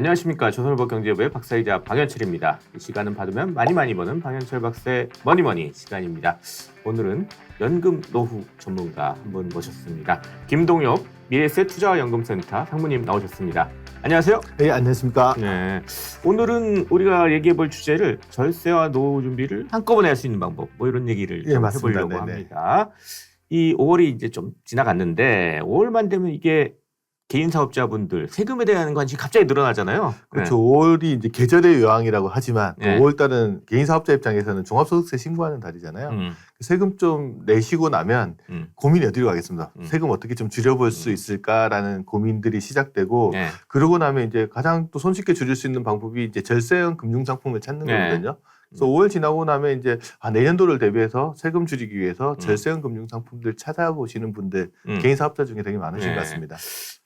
안녕하십니까. 조선일보 경제부의 박사이자 방현철입니다. 이 시간은 받으면 많이 버는 방현철 박사의 머니머니 시간입니다. 오늘은 연금 노후 전문가 한 분 모셨습니다. 김동엽 미래에셋 투자연금센터 상무님 나오셨습니다. 안녕하세요. 네, 안녕하십니까. 네, 오늘은 우리가 얘기해볼 주제를 절세와 노후 준비를 한꺼번에 할 수 있는 방법, 뭐 이런 얘기를 좀 맞습니다. 해보려고 네네. 합니다. 이 5월이 이제 좀 지나갔는데 5월만 되면 이게 개인 사업자분들 세금에 대한 관심이 갑자기 늘어나잖아요. 그렇죠. 5월이 이제 계절의 요항이라고 하지만 네. 5월달은 개인 사업자 입장에서는 종합소득세 신고하는 달이잖아요. 세금 좀 내시고 나면 고민이 어디로 가겠습니다. 세금 어떻게 좀 줄여볼 수 있을까라는 고민들이 시작되고 네. 그러고 나면 이제 가장 또 손쉽게 줄일 수 있는 방법이 이제 절세형 금융상품을 찾는 네. 거거든요. 그래서 5월 지나고 나면 이제 내년도를 대비해서 세금 줄이기 위해서 절세형 금융상품들 찾아보시는 분들 개인 사업자 중에 되게 많으신 네. 것 같습니다.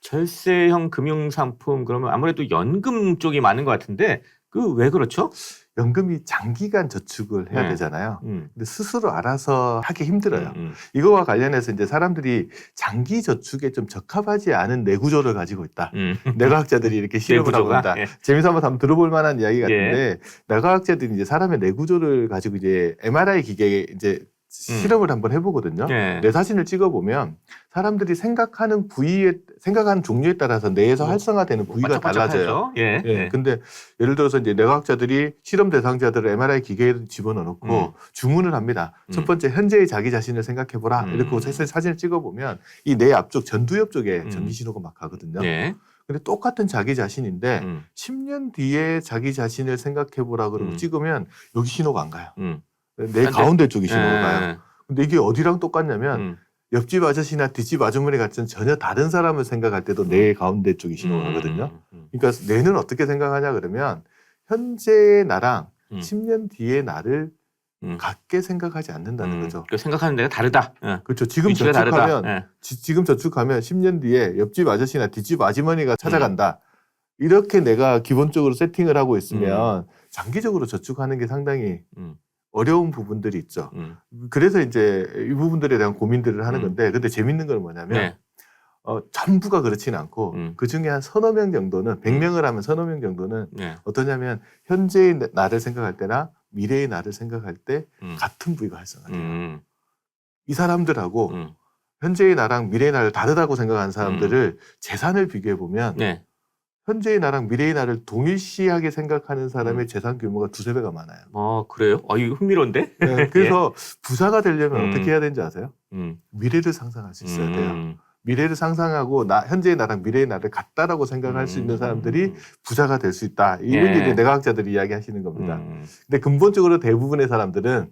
절세형 금융상품 그러면 아무래도 연금 쪽이 많은 것 같은데 그 왜 그렇죠? 연금이 장기간 저축을 해야 네. 되잖아요. 근데 스스로 알아서 하기 힘들어요. 음. 이거와 관련해서 이제 사람들이 장기 저축에 좀 적합하지 않은 뇌구조를 가지고 있다. 뇌과학자들이 이렇게 실험을 하고 뇌구조가? 있다. 예. 재미삼아 한번 들어볼 만한 이야기 같은데 뇌과학자들이 이제 사람의 뇌구조를 가지고 이제 MRI 기계에 이제 실험을 한번 해보거든요. 예. 뇌 사진을 찍어보면 사람들이 생각하는 종류에 따라서 뇌에서 활성화되는 부위가 달라져요. 예. 예. 근데 예를 들어서 이제 뇌과학자들이 실험 대상자들을 MRI 기계에 집어넣고 주문을 합니다. 첫 번째 현재의 자기 자신을 생각해보라. 이렇게 사진을 찍어보면 이 뇌 앞쪽 전두엽 쪽에 전기 신호가 막 가거든요. 예. 근데 똑같은 자기 자신인데 10년 뒤에 자기 자신을 생각해보라 그러고 찍으면 여기 신호가 안 가요. 내 가운데 쪽이 신호가 가요. 근데 이게 어디랑 똑같냐면 옆집 아저씨나 뒷집 아주머니 같은 전혀 다른 사람을 생각할 때도 내 가운데 쪽이 신호가 가거든요. 그러니까 뇌는 어떻게 생각하냐 그러면 현재의 나랑 10년 뒤의 나를 같게 생각하지 않는다는 거죠. 그 생각하는 데가 다르다. 그렇죠. 지금 위치가 저축하면 다르다. 지금 저축하면 10년 뒤에 옆집 아저씨나 뒷집 아주머니가 찾아간다. 이렇게 내가 기본적으로 세팅을 하고 있으면 장기적으로 저축하는 게 상당히 어려운 부분들이 있죠. 그래서 이제 이 부분들에 대한 고민들을 하는 건데, 근데 재밌는 건 뭐냐면, 네. 전부가 그렇지는 않고, 그 중에 한 서너 명 정도는, 100명을 하면 서너 명 정도는 네. 어떠냐면, 현재의 나를 생각할 때나 미래의 나를 생각할 때 같은 부위가 활성화돼요. 이 사람들하고 현재의 나랑 미래의 나를 다르다고 생각하는 사람들을 재산을 비교해보면, 네. 현재의 나랑 미래의 나를 동일시하게 생각하는 사람의 재산 규모가 두세 배가 많아요. 그래요? 이거 흥미로운데? 네, 그래서 부자가 되려면 어떻게 해야 되는지 아세요? 음. 미래를 상상할 수 있어야 돼요. 미래를 상상하고 현재의 나랑 미래의 나를 같다라고 생각할 수 있는 사람들이 부자가 될 수 있다. 이런 게 이제 뇌과학자들이 이야기하시는 겁니다. 근데 근본적으로 대부분의 사람들은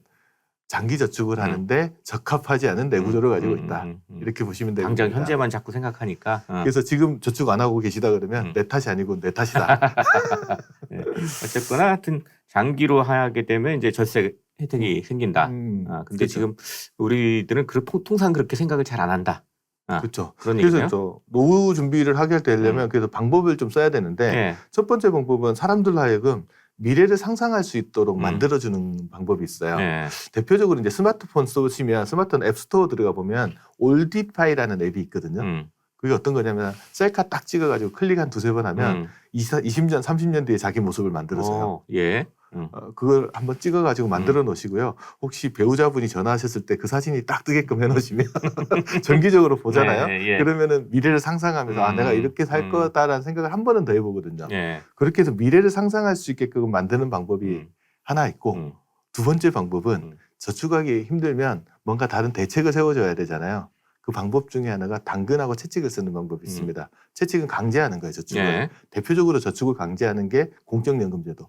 장기 저축을 하는데 적합하지 않은 뇌구조를 가지고 있다. 이렇게 보시면 됩니다. 당장 현재만 자꾸 생각하니까. 그래서 지금 저축 안 하고 계시다 그러면 내 탓이 아니고 내 탓이다. 네. 어쨌거나 하여튼 장기로 하게 되면 이제 절세 혜택이 생긴다. 근데 그렇죠. 지금 우리들은 통상 그렇게 생각을 잘 안 한다. 그렇죠. 그런 그래서 얘기네요. 노후 준비를 하게 되려면 그래서 방법을 좀 써야 되는데 네. 첫 번째 방법은 사람들로 하여금 미래를 상상할 수 있도록 만들어주는 방법이 있어요. 네. 대표적으로 이제 스마트폰 쓰시면 스마트폰 앱스토어 들어가 보면 올디파이라는 앱이 있거든요. 그게 어떤 거냐면 셀카 딱 찍어가지고 클릭 한 두세 번 하면 20년, 30년 뒤에 자기 모습을 만들어서요. 예. 그걸 한번 찍어가지고 만들어 놓으시고요. 혹시 배우자분이 전화하셨을 때 그 사진이 딱 뜨게끔 해놓으시면 정기적으로 보잖아요. 네, 예. 그러면은 미래를 상상하면서 내가 이렇게 살 거다라는 생각을 한 번은 더 해보거든요. 예. 그렇게 해서 미래를 상상할 수 있게끔 만드는 방법이 하나 있고 두 번째 방법은 저축하기 힘들면 뭔가 다른 대책을 세워줘야 되잖아요. 그 방법 중에 하나가 당근하고 채찍을 쓰는 방법이 있습니다. 채찍은 강제하는 거예요, 저축을. 예. 대표적으로 저축을 강제하는 게 공적연금제도.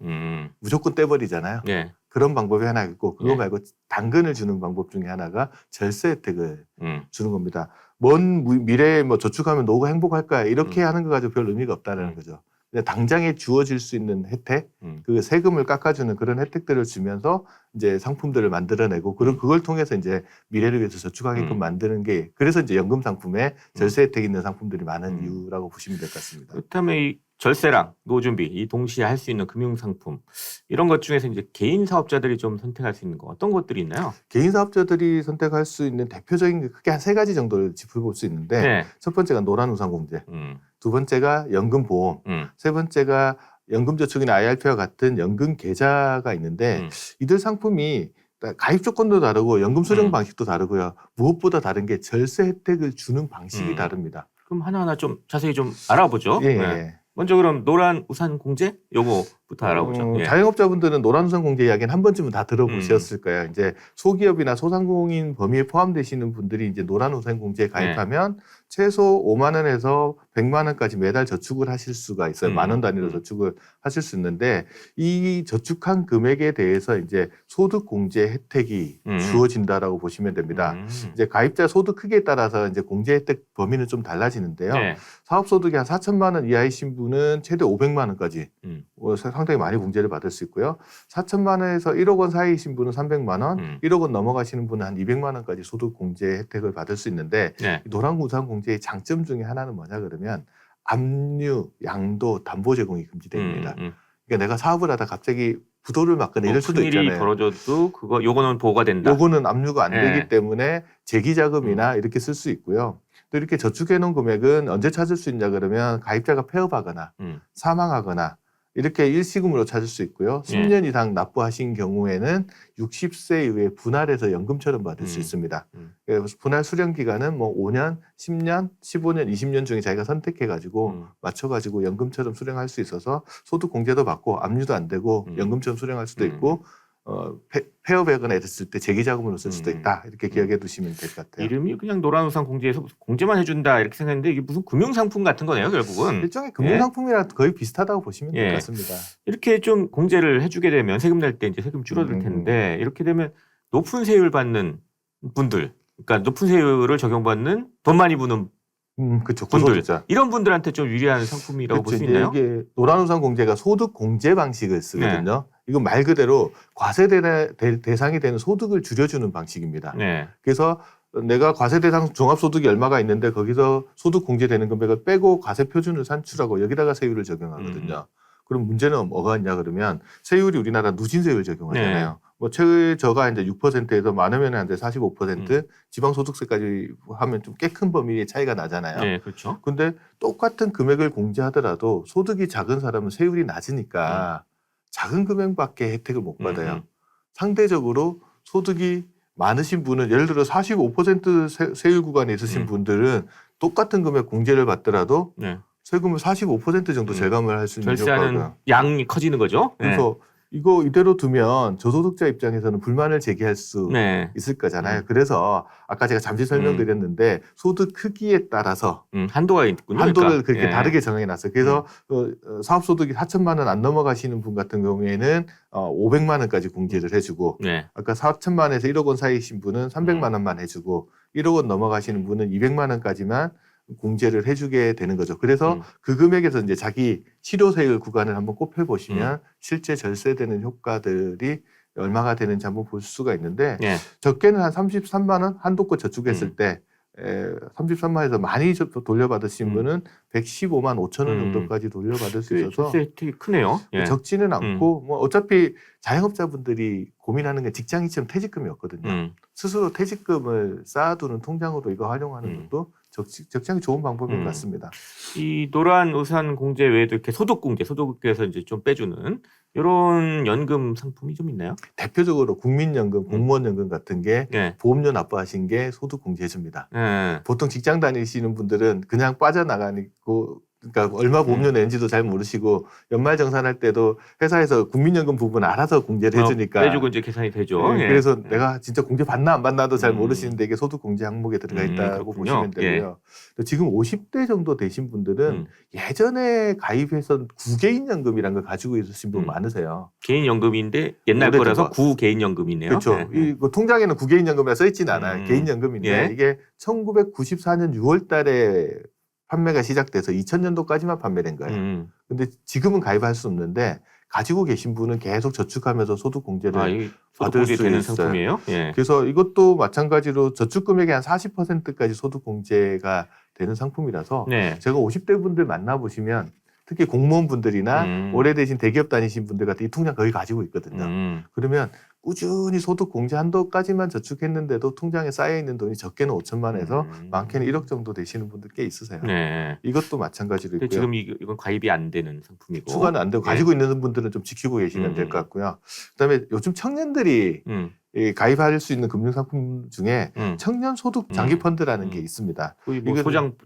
무조건 떼버리잖아요. 예. 그런 방법이 하나 있고 그거 예. 말고 당근을 주는 방법 중에 하나가 절세 혜택을 주는 겁니다. 먼 미래에 뭐 저축하면 노후가 행복할까요? 이렇게 하는 거 가지고 별 의미가 없다는 거죠. 근데 당장에 주어질 수 있는 혜택, 그 세금을 깎아주는 그런 혜택들을 주면서 이제 상품들을 만들어내고 그걸 통해서 이제 미래를 위해서 저축하게끔 만드는 게 그래서 이제 연금 상품에 절세 혜택이 있는 상품들이 많은 이유라고 보시면 될 것 같습니다. 그렇다면 이 절세랑 노후 준비 이 동시에 할 수 있는 금융 상품 이런 것 중에서 이제 개인 사업자들이 좀 선택할 수 있는 거 어떤 것들이 있나요? 개인 사업자들이 선택할 수 있는 대표적인 게 크게 한 세 가지 정도를 짚어볼 수 있는데 네. 첫 번째가 노란우산공제. 두 번째가 연금보험, 세 번째가 연금저축이나 IRP와 같은 연금 계좌가 있는데 이들 상품이 가입 조건도 다르고 연금 수령 방식도 다르고요. 무엇보다 다른 게 절세 혜택을 주는 방식이 다릅니다. 그럼 하나하나 좀 자세히 좀 알아보죠. 예, 네. 예. 먼저 그럼 노란 우산 공제 요거부터 알아보죠. 예. 자영업자분들은 노란 우산 공제 이야기는 한 번쯤은 다 들어보셨을 거예요. 이제 소기업이나 소상공인 범위에 포함되시는 분들이 이제 노란 우산 공제에 가입하면 최소 5만 원에서 100만 원까지 매달 저축을 하실 수가 있어요. 만 원 단위로 저축을 하실 수 있는데 이 저축한 금액에 대해서 이제 소득 공제 혜택이 주어진다라고 보시면 됩니다. 이제 가입자 소득 크기에 따라서 이제 공제 혜택 범위는 좀 달라지는데요. 사업 소득이 한 4천만 원 이하이신 분은 최대 500만 원까지 상당히 많이 공제를 받을 수 있고요. 4천만 원에서 1억 원 사이이신 분은 300만 원, 1억 원 넘어가시는 분은 한 200만 원까지 소득 공제 혜택을 받을 수 있는데 노란 우산 공제의 장점 중에 하나는 뭐냐 그러면 압류, 양도, 담보 제공이 금지됩니다. 그러니까 내가 사업을 하다 갑자기 부도를 맞거나 이럴 수도 있잖아요. 일이 벌어져도 요거는 보호가 된다. 요거는 압류가 안 되기 때문에 재기자금이나 이렇게 쓸 수 있고요. 또 이렇게 저축해 놓은 금액은 언제 찾을 수 있냐 그러면 가입자가 폐업하거나 사망하거나 이렇게 일시금으로 찾을 수 있고요. 10년 이상 납부하신 경우에는 60세 이후에 분할해서 연금처럼 받을 수 있습니다. 그래서 분할 수령 기간은 뭐 5년, 10년, 15년, 20년 중에 자기가 선택해가지고 맞춰가지고 연금처럼 수령할 수 있어서 소득 공제도 받고 압류도 안 되고 연금처럼 수령할 수도 있고 폐업하거나 이랬을 때 재기자금으로 쓸 수도 있다. 이렇게 기억해 두시면 될 것 같아요. 이름이 그냥 노란 우산 공제에서 공제만 해준다 이렇게 생각했는데 이게 무슨 금융상품 같은 거네요, 결국은. 일종의 금융상품이랑 거의 비슷하다고 보시면 될 것 같습니다. 이렇게 좀 공제를 해주게 되면 세금 낼 때 이제 세금 줄어들 텐데 이렇게 되면 높은 세율 받는 분들, 그러니까 높은 세율을 적용받는 돈 많이 부는 그렇죠. 분들, 이런 분들한테 좀 유리한 상품이라고 볼 수 있나요? 이게 노란 우산 공제가 소득 공제 방식을 쓰거든요. 이건 말 그대로 과세 대상이 되는 소득을 줄여주는 방식입니다. 그래서 내가 과세 대상 종합소득이 얼마가 있는데 거기서 소득 공제되는 금액을 빼고 과세 표준을 산출하고 여기다가 세율을 적용하거든요. 그럼 문제는 뭐가 있냐 그러면 세율이 우리나라 누진세율 적용하잖아요. 뭐 최저가 이제 6%에서 많으면 한 45%, 지방소득세까지 하면 좀 꽤 큰 범위의 차이가 나잖아요. 네, 그렇죠. 근데 똑같은 금액을 공제하더라도 소득이 작은 사람은 세율이 낮으니까 작은 금액밖에 혜택을 못 받아요. 상대적으로 소득이 많으신 분은 예를 들어 45% 세율 구간에 있으신 분들은 똑같은 금액 공제를 받더라도 세금을 45% 정도 절감을 할 수 있는 절세하는 효과가 양이 커지는 거죠. 그래서 이거 이대로 두면 저소득자 입장에서는 불만을 제기할 수 있을 거잖아요. 그래서 아까 제가 잠시 설명드렸는데 소득 크기에 따라서 한도가 있군요. 한도를 그렇게 다르게 정해 놨어요. 그래서 사업소득이 4천만 원 안 넘어가시는 분 같은 경우에는 500만 원까지 공제를 해주고 아까 4천만 원에서 1억 원 사이신 분은 300만 원만 해주고 1억 원 넘어가시는 분은 200만 원까지만 공제를 해주게 되는 거죠. 그래서 그 금액에서 이제 자기 실효세율 구간을 한번 꼽혀보시면 실제 절세되는 효과들이 얼마가 되는지 한번 볼 수가 있는데 적게는 한 33만 원 한도껏 저축했을 때 33만에서 많이 돌려받으신 분은 115만 5천 원 정도까지 돌려받을 수 있어서 절세 혜택이 크네요. 적지는 않고 뭐 어차피 자영업자분들이 고민하는 게 직장인처럼 퇴직금이었거든요. 스스로 퇴직금을 쌓아두는 통장으로 이거 활용하는 것도 적당히 좋은 방법인 것 같습니다. 이 노란 우산 공제 외에도 이렇게 소득 공제, 소득에서 이제 좀 빼주는 이런 연금 상품이 좀 있나요? 대표적으로 국민연금, 공무원연금 같은 게 보험료 납부하신 게 소득 공제해줍니다. 보통 직장 다니시는 분들은 그냥 빠져나가고 그러니까 얼마 보험료 내는지도 잘 모르시고 연말정산할 때도 회사에서 국민연금 부분 알아서 공제를 해주니까 빼주고 이제 계산이 되죠. 그래서 내가 진짜 공제 받나 안 받나도 잘 모르시는데 이게 소득 공제 항목에 들어가 있다고 보시면 되고요. 지금 50대 정도 되신 분들은 예전에 가입해서 구개인연금이라는 걸 가지고 있으신 분 많으세요. 개인연금인데 옛날 거라서 구개인연금이네요. 그렇죠. 이 통장에는 구개인연금이라 써 있지는 않아요. 개인연금인데 이게 1994년 6월 달에 판매가 시작돼서 2000년도까지만 판매된 거예요. 근데 지금은 가입할 수 없는데 가지고 계신 분은 계속 저축하면서 소득 공제를 받을 수 되는 있어요. 상품이에요? 그래서 이것도 마찬가지로 저축 금액의 한 40%까지 소득 공제가 되는 상품이라서 제가 50대 분들 만나보시면 특히 공무원 분들이나 오래되신 대기업 다니신 분들 같은 이 통장 거의 가지고 있거든요. 그러면 꾸준히 소득 공제 한도까지만 저축했는데도 통장에 쌓여 있는 돈이 적게는 5천만 원에서 많게는 1억 정도 되시는 분들 꽤 있으세요. 네. 이것도 마찬가지로 근데 있고요. 지금 이건 가입이 안 되는 상품이고 추가는 안 되고 가지고 있는 분들은 좀 지키고 계시면 될 것 같고요. 그다음에 요즘 청년들이 이 가입할 수 있는 금융상품 중에 청년 소득 장기 펀드라는 게 있습니다. 거의 뭐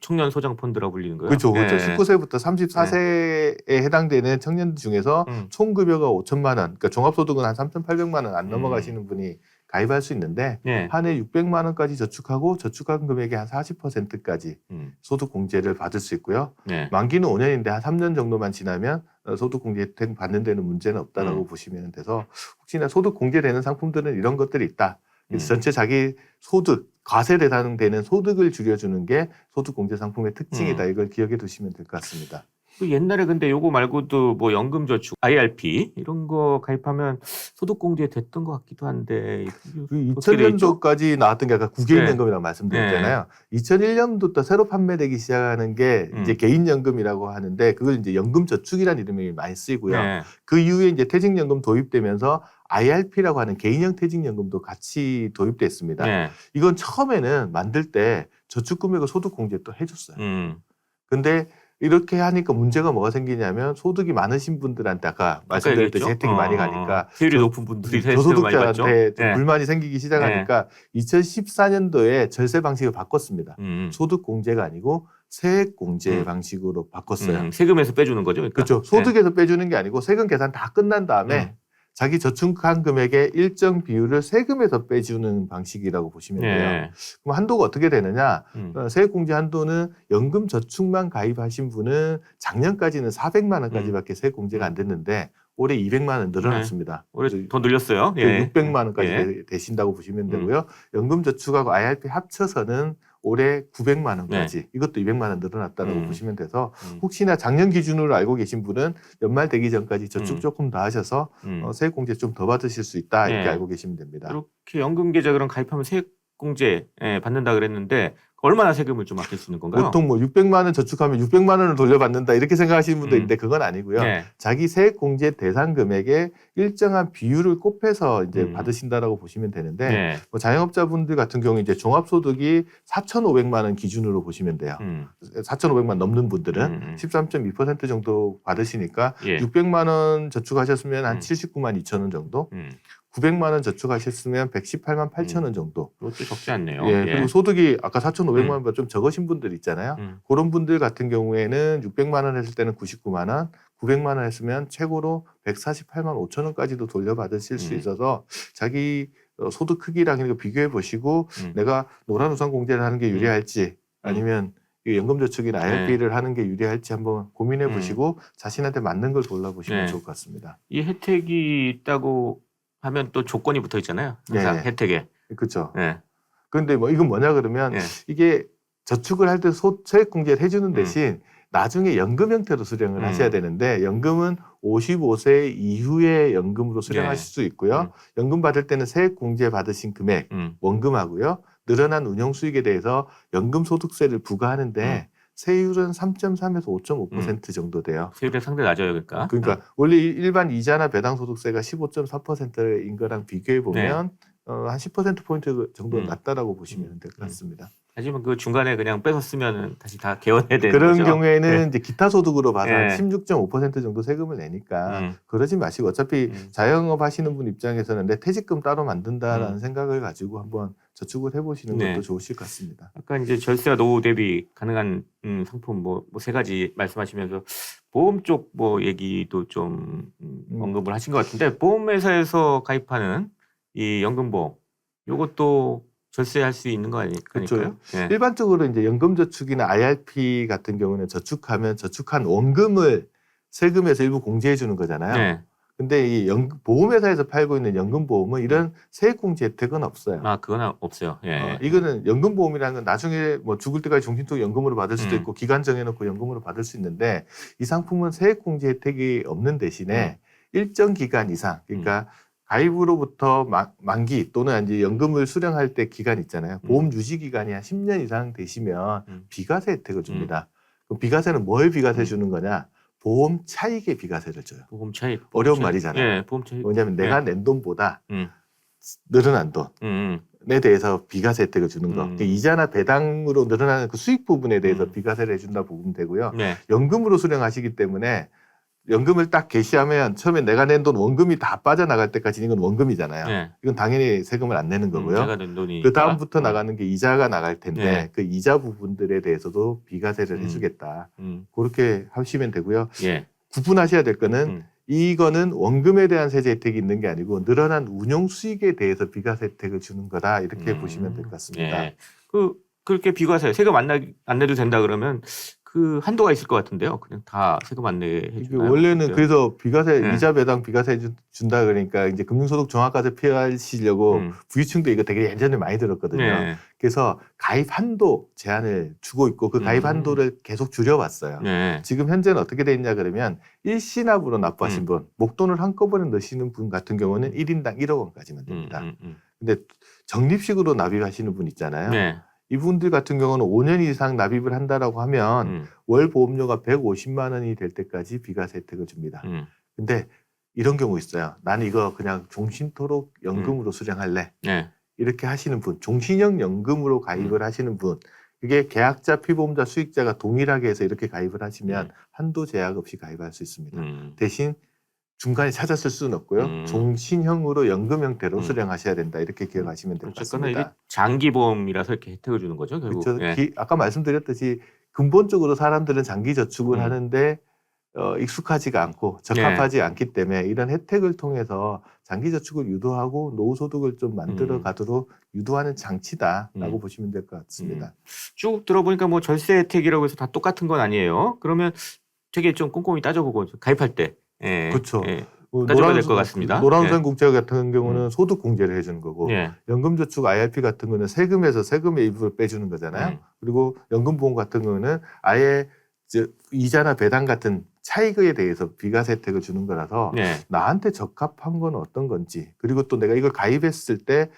청년 소장 펀드라고 불리는 거예요? 그렇죠. 네. 19세부터 34세에 해당되는 청년 중에서 총 급여가 5천만 원, 그러니까 종합소득은 한 3,800만 원 안 넘어가시는 분이 가입할 수 있는데 한 해 600만 원까지 저축하고 저축한 금액의 한 40%까지 소득 공제를 받을 수 있고요. 만기는 5년인데 한 3년 정도만 지나면 소득 공제 혜택 받는 데는 문제는 없다라고 보시면 돼서 혹시나 소득 공제되는 상품들은 이런 것들이 있다. 그래서 전체 자기 소득, 과세 대상되는 소득을 줄여주는 게 소득 공제 상품의 특징이다. 이걸 기억해 두시면 될 것 같습니다. 옛날에 근데 요거 말고도 뭐 연금저축, IRP 이런 거 가입하면 소득공제 됐던 것 같기도 한데 2000년도까지 나왔던 게 아까 국유연금이라고 말씀드렸잖아요. 2001년부터 새로 판매되기 시작하는 게 이제 개인연금이라고 하는데 그걸 이제 연금저축이라는 이름이 많이 쓰이고요. 그 이후에 이제 퇴직연금 도입되면서 IRP라고 하는 개인형 퇴직연금도 같이 도입됐습니다. 이건 처음에는 만들 때 저축금액을 소득공제 또 해줬어요. 근데 이렇게 하니까 문제가 뭐가 생기냐면 소득이 많으신 분들한테 아까 말씀드렸듯이 혜택이 많이 가니까 세율이 높은 분들이 저소득자한테 좀 불만이 생기기 시작하니까 2014년도에 절세 방식을 바꿨습니다. 소득 공제가 아니고 세액 공제 방식으로 바꿨어요. 세금에서 빼주는 거죠? 그러니까? 그렇죠. 소득에서 빼주는 게 아니고 세금 계산 다 끝난 다음에 자기 저축한 금액의 일정 비율을 세금에서 빼주는 방식이라고 보시면 돼요. 그럼 한도가 어떻게 되느냐? 세액공제 한도는 연금저축만 가입하신 분은 작년까지는 400만 원까지밖에 세액공제가 안 됐는데 올해 200만 원 늘어났습니다. 올해 더 늘렸어요. 600만 원까지 되신다고 보시면 되고요. 연금저축하고 IRP 합쳐서는 올해 900만 원까지 이것도 200만 원 늘어났다고 보시면 돼서 혹시나 작년 기준으로 알고 계신 분은 연말 되기 전까지 저축 조금 더 하셔서 세액공제 좀 더 받으실 수 있다 이렇게 알고 계시면 됩니다. 이렇게 연금계좌 그럼 가입하면 세액공제 받는다 그랬는데 얼마나 세금을 좀 아낄 수 있는 건가요? 보통 뭐 600만 원 저축하면 600만 원을 돌려받는다 이렇게 생각하시는 분도 있는데 그건 아니고요. 자기 세액공제 대상 금액의 일정한 비율을 곱해서 이제 받으신다라고 보시면 되는데 뭐 자영업자분들 같은 경우 이제 종합소득이 4,500만 원 기준으로 보시면 돼요. 4,500만 넘는 분들은 13.2% 정도 받으시니까 600만 원 저축하셨으면 한 79만 2천 원 정도. 900만 원 저축하셨으면 118만 8천 원 정도. 그것도 적지 않네요. 그리고 소득이 아까 4,500만 원보다 좀 적으신 분들 있잖아요. 그런 분들 같은 경우에는 600만 원 했을 때는 99만 원, 900만 원 했으면 최고로 148만 5천 원까지도 돌려받으실 수 있어서 자기 소득 크기랑 이거 비교해 보시고 내가 노란우산 공제를 하는 게 유리할지 아니면 연금저축이나 IRP를 하는 게 유리할지 한번 고민해 보시고 자신한테 맞는 걸 골라보시면 좋을 것 같습니다. 이 혜택이 있다고 하면 또 조건이 붙어 있잖아요. 항상 혜택에. 그렇죠. 그런데 뭐 이건 뭐냐 그러면 이게 저축을 할 때 세액 공제를 해주는 대신 나중에 연금 형태로 수령을 하셔야 되는데 연금은 55세 이후에 연금으로 수령하실 수 있고요. 연금 받을 때는 세액 공제 받으신 금액 원금하고요. 늘어난 운용 수익에 대해서 연금 소득세를 부과하는데 세율은 3.3에서 5.5% 정도 돼요. 세율이 상당히 낮아요, 그러니까. 그러니까 원래 일반 이자나 배당 소득세가 15.4%인 거랑 비교해 보면 한 10%포인트 정도 낮다라고 보시면 될 것 같습니다. 하지만 그 중간에 그냥 뺏어 쓰면 다시 다 개원해야 되는 그런 거죠? 경우에는 이제 기타 소득으로 봐서 한 16.5% 정도 세금을 내니까 그러지 마시고 어차피 자영업 하시는 분 입장에서는 내 퇴직금 따로 만든다라는 생각을 가지고 한번 저축을 해보시는 것도 좋으실 것 같습니다. 아까 이제 절세와 노후 대비 가능한 상품 뭐 세 가지 말씀하시면서 보험 쪽 뭐 얘기도 좀 언급을 하신 것 같은데 보험회사에서 가입하는 이 연금보험 요것도 절세할 수 있는 거 아닐까요? 그렇죠. 일반적으로 이제 연금저축이나 IRP 같은 경우는 저축하면 저축한 원금을 세금에서 일부 공제해 주는 거잖아요. 근데 이 보험회사에서 팔고 있는 연금보험은 이런 세액공제 혜택은 없어요. 그건 없어요. 이거는 연금보험이라는 건 나중에 뭐 죽을 때까지 종신속 연금으로 받을 수도 있고 기간 정해놓고 연금으로 받을 수 있는데 이 상품은 세액공제 혜택이 없는 대신에 일정 기간 이상, 그러니까 가입으로부터 만기 또는 이제 연금을 수령할 때 기간 있잖아요. 보험 유지 기간이 한 10년 이상 되시면 비과세 혜택을 줍니다. 그럼 비과세는 뭘 비과세 주는 거냐? 보험 차익의 비과세를 줘요. 보험 차익. 어려운 말이잖아요. 보험 차익. 왜냐하면 내가 낸 돈보다 늘어난 돈에 대해서 비과세 혜택을 주는 거. 그러니까 이자나 배당으로 늘어나는 그 수익 부분에 대해서 비과세를 해준다 보면 되고요. 네. 연금으로 수령하시기 때문에 연금을 딱 개시하면 처음에 내가 낸 돈 원금이 다 빠져나갈 때까지 이건 원금이잖아요. 네. 이건 당연히 세금을 안 내는 거고요. 제가 낸 돈이 그 다음부터 나가는 게 이자가 나갈 텐데 네. 그 이자 부분들에 대해서도 비과세를 해주겠다. 그렇게 하시면 되고요. 예. 구분하셔야 될 거는 이거는 원금에 대한 세제 혜택이 있는 게 아니고 늘어난 운용 수익에 대해서 비과세 혜택을 주는 거다 이렇게 보시면 될 것 같습니다. 예. 그렇게 비과세 세금 안 내도 된다 그러면 그 한도가 있을 것 같은데요. 그냥 다 세금 안 내게 해주나요? 원래는 그래서 비과세 네. 이자 배당 비과세 준다 그러니까 이제 금융소득 종합과세 피하시려고 부유층도 이거 되게 예전에 많이 들었거든요. 네. 그래서 가입 한도 제한을 주고 있고 그 가입 한도를 계속 줄여왔어요. 네. 지금 현재는 어떻게 돼 있냐 그러면 일시납으로 납부하신 분, 목돈을 한꺼번에 넣으시는 분 같은 경우는 1인당 1억 원까지만 됩니다. 근데 적립식으로 납입하시는 분 있잖아요. 네. 이분들 같은 경우는 5년 이상 납입을 한다라고 하면 월 보험료가 150만 원이 될 때까지 비과세 혜택을 줍니다. 근데 이런 경우 있어요. 나는 이거 그냥 종신토록 연금으로 수령할래. 네. 이렇게 하시는 분, 종신형 연금으로 가입을 하시는 분, 이게 계약자, 피보험자, 수익자가 동일하게 해서 이렇게 가입을 하시면 한도 제약 없이 가입할 수 있습니다. 대신 중간에 찾았을 수는 없고요. 종신형으로 연금 형태로 수령하셔야 된다. 이렇게 기억하시면 될 것 같습니다. 이게 장기보험이라서 이렇게 혜택을 주는 거죠. 결국. 그렇죠. 예. 아까 말씀드렸듯이 근본적으로 사람들은 장기 저축을 하는데 익숙하지가 않고 적합하지 않기 때문에 이런 혜택을 통해서 장기 저축을 유도하고 노후 소득을 좀 만들어 가도록 유도하는 장치다라고 보시면 될 것 같습니다. 쭉 들어보니까 뭐 절세 혜택이라고 해서 다 똑같은 건 아니에요. 그러면 되게 좀 꼼꼼히 따져보고 가입할 때. 예. 그렇죠. 예. 따져봐야 될 것 같습니다. 노란우산 국제 같은 경우는 소득 공제를 해주는 거고 예. 연금저축 IRP 같은 거는 세금에서 세금의 일부를 빼주는 거잖아요. 그리고 연금보험 같은 거는 아예 이자나 배당 같은 차익에 대해서 비과세 혜택을 주는 거라서 나한테 적합한 건 어떤 건지 그리고 또 내가 이걸 가입했을 때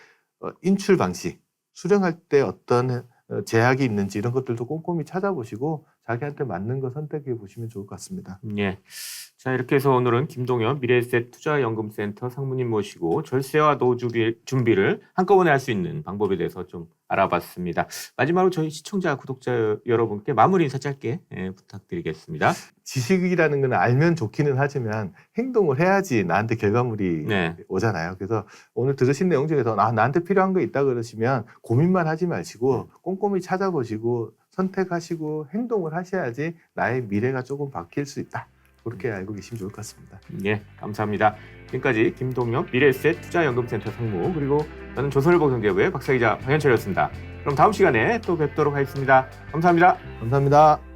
인출 방식, 수령할 때 어떤 제약이 있는지 이런 것들도 꼼꼼히 찾아보시고 자기한테 맞는 거 선택해 보시면 좋을 것 같습니다. 예. 자, 이렇게 해서 오늘은 김동현 미래에셋 투자연금센터 상무님 모시고 절세와 노후 준비를 한꺼번에 할 수 있는 방법에 대해서 좀 알아봤습니다. 마지막으로 저희 시청자, 구독자 여러분께 마무리 인사 짧게 부탁드리겠습니다. 지식이라는 건 알면 좋기는 하지만 행동을 해야지 나한테 결과물이 오잖아요. 그래서 오늘 들으신 내용 중에서 나한테 필요한 거 있다 그러시면 고민만 하지 마시고 꼼꼼히 찾아보시고 선택하시고 행동을 하셔야지 나의 미래가 조금 바뀔 수 있다. 그렇게 알고 계시면 좋을 것 같습니다. 예, 감사합니다. 지금까지 김동현 미래에셋 투자연금센터 상무 그리고 저는 조선일보경제부의 박사이자 방현철이었습니다. 그럼 다음 시간에 또 뵙도록 하겠습니다. 감사합니다. 감사합니다.